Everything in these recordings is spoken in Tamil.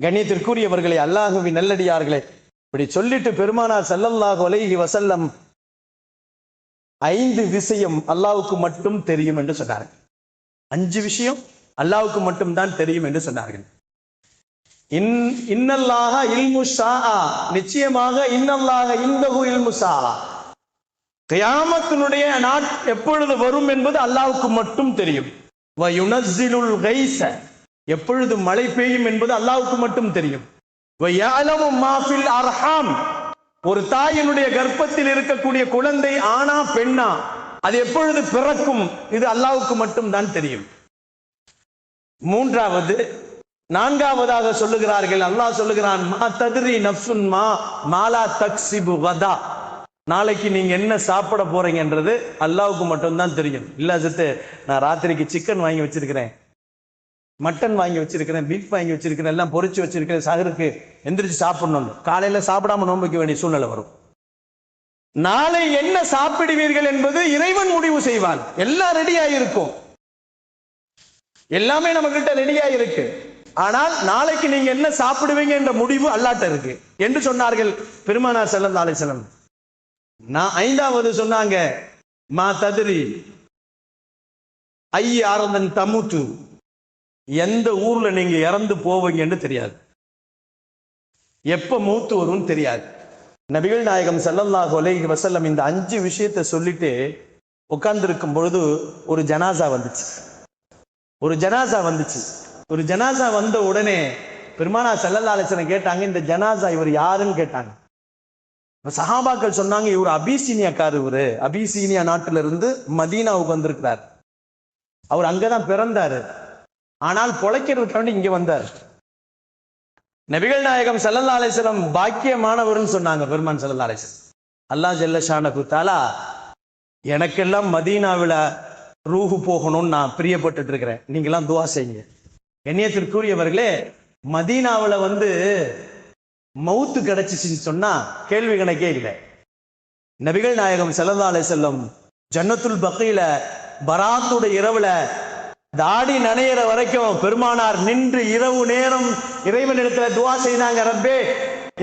கண்ணியத்திற்குரியவர்களே, அல்லாஹுவின் நல்லடியார்களே, இப்படி சொல்லிட்டு பெருமானார் ஸல்லல்லாஹு அலைஹி வஸல்லம் 5 விஷயம் அல்லாஹ்வுக்கு மட்டும் தெரியும் என்று சொன்னார்கள். 5 விஷயம் அல்லாஹ்வுக்கு மட்டும் தான் தெரியும் என்று சொன்னார்கள். இன்னல்லாஹ இல்மு ஸாஆ, நிச்சயமாக இன்னல்லாஹ இன்தஹு இல்மு ஸாஆ, கியாமத்தினுடைய நாள் எப்பொழுது வரும் என்பது அல்லாஹ்வுக்கு மட்டும் தெரியும். வ யுனஸ்ஸிலுல் கைஸ, எப்பொழுது மழை பெய்யும் என்பது அல்லாஹ்வுக்கு மட்டும் தெரியும். வ யஅலமு மா ஃபில் அர்ஹாம், ஒரு தாயினுடைய கர்ப்பத்தில் இருக்கக்கூடிய குழந்தை ஆணா பெண்ணா அது எப்பொழுது பிறக்கும், இது அல்லாஹ்வுக்கு மட்டும் தான் தெரியும். நான்காவதாக சொல்லுகிறார்கள், அல்லாஹ் சொல்லுகிறான், மா தத்ரி நஃப்சுன் மாலா தக்ஸிபு கதா, நாளைக்கு நீங்க என்ன சாப்பிட போறீங்கன்றது அல்லாஹ்வுக்கு மட்டும் தான் தெரியும். இல்ல அஜித்து, நான் ராத்திரிக்கு சிக்கன் வாங்கி வச்சிருக்கிறேன், மட்டன் வாங்கி வச்சிருக்கிறேன், பீஃப் வாங்கி வச்சிருக்கிறேன், எல்லாம் பொரிச்சு வச்சிருக்கிறேன், சகருக்கு எந்திரிச்சு சாப்பிடணும், காலையில சாப்பிடாம நோன்பு வைக்க வேண்டிய சூழ்நிலை வரும். நாளை என்ன சாப்பிடுவீர்கள் என்பது இறைவன் முடிவு செய்வான். எல்லாம் ரெடியா இருக்கும், எல்லாமே நம்ம கிட்ட ரெடியா இருக்கு. ஆனால் நாளைக்கு நீங்க என்ன சாப்பிடுவீங்க என்ற முடிவு அல்லாஹ்ட்ட இருக்கு என்று சொன்னார்கள் பெருமானார் ஸல்லல்லாஹு அலைஹி வஸல்லம். ஐந்தாவது சொன்னாங்க, மா தத்ரி ஐ ஆரந்தன் தமுத்து, எந்த ஊர்ல நீங்க இறந்து போவீங்கன்னு தெரியாது, எப்ப மூத்து வரும்னு தெரியாது. நபிகள் நாயகம் ஸல்லல்லாஹு அலைஹி வஸல்லம் இந்த 5 விஷயத்தை சொல்லிட்டு உட்கார்ந்திருக்கும் பொழுது ஒரு ஜனாசா வந்துச்சு. ஒரு ஜனாசா வந்த உடனே பெருமானார் ஸல்லல்லாஹு அலைஹி வஸல்லம் கேட்டாங்க, இந்த ஜனாசா இவர் யாருன்னு கேட்டாங்க. சஹாபாக்கள் சொன்னாங்க, இவர் அபிசீனியாக்கார், இவரு அபிசீனியா நாட்டில இருந்து மதீனாவுக்கு வந்திருக்கிறார், அவர் அங்கதான் பிறந்தாரு, ஆனால் பொழைக்கிறதுக்காண்டி இங்க வந்தார். நபிகள் நாயகம் ஸல்லல்லாஹு அலைஹி வஸல்லம் பாக்கியமானவர்னு சொன்னாங்க. பெருமான் ஸல்லல்லாஹு அலைஹி வஸல்லம், அல்லாஹ் ஜல்ல ஷானஹு தஆலா எனக்கெல்லாம் மதீனாவில ரூஹு போகணும்னு நான் பிரியப்பட்டு இருக்கிறேன், நீங்களாம் துஆ செய்யுங்க. கண்ணியத்திற்குரியவர்களே, மதீனாவில மவுத்து கிடைச்சிச்சுன்னு சொன்னா கேள்வி கணக்கே இல்லை. நபிகள் நாயகம் ஸல்லல்லாஹு அலைஹி வஸல்லம் ஜன்னத்துல் பக்கீல பராத்துடைய இரவுல தாடி நனையிற வரைக்கும் பெருமானார் நின்று இரவு நேரம் இறைவனிடத்துல துஆ செய்தாங்க, ரப்பே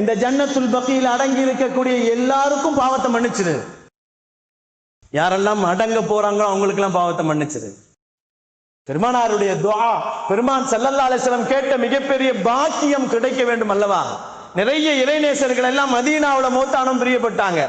இந்த ஜன்னத்துல் பக்கீல அடங்கி இருக்கக்கூடிய எல்லாருக்கும் பாவத்தை மன்னிச்சிரு, யாரெல்லாம் அடங்க போறாங்களோ அவங்களுக்கு எல்லாம் பாவத்தை மன்னிச்சிரு. பெருமானாருடைய துஆ, பெருமான் ஸல்லல்லாஹு அலைஹி வஸல்லம் கேட்ட மிகப்பெரிய பாக்கியம் கிடைக்க வேண்டும் அல்லவா. நிறைய இறைநேசர்கள் எல்லாம் மதீனாவுல மௌத்தானும் பிரியப்பட்டாங்க.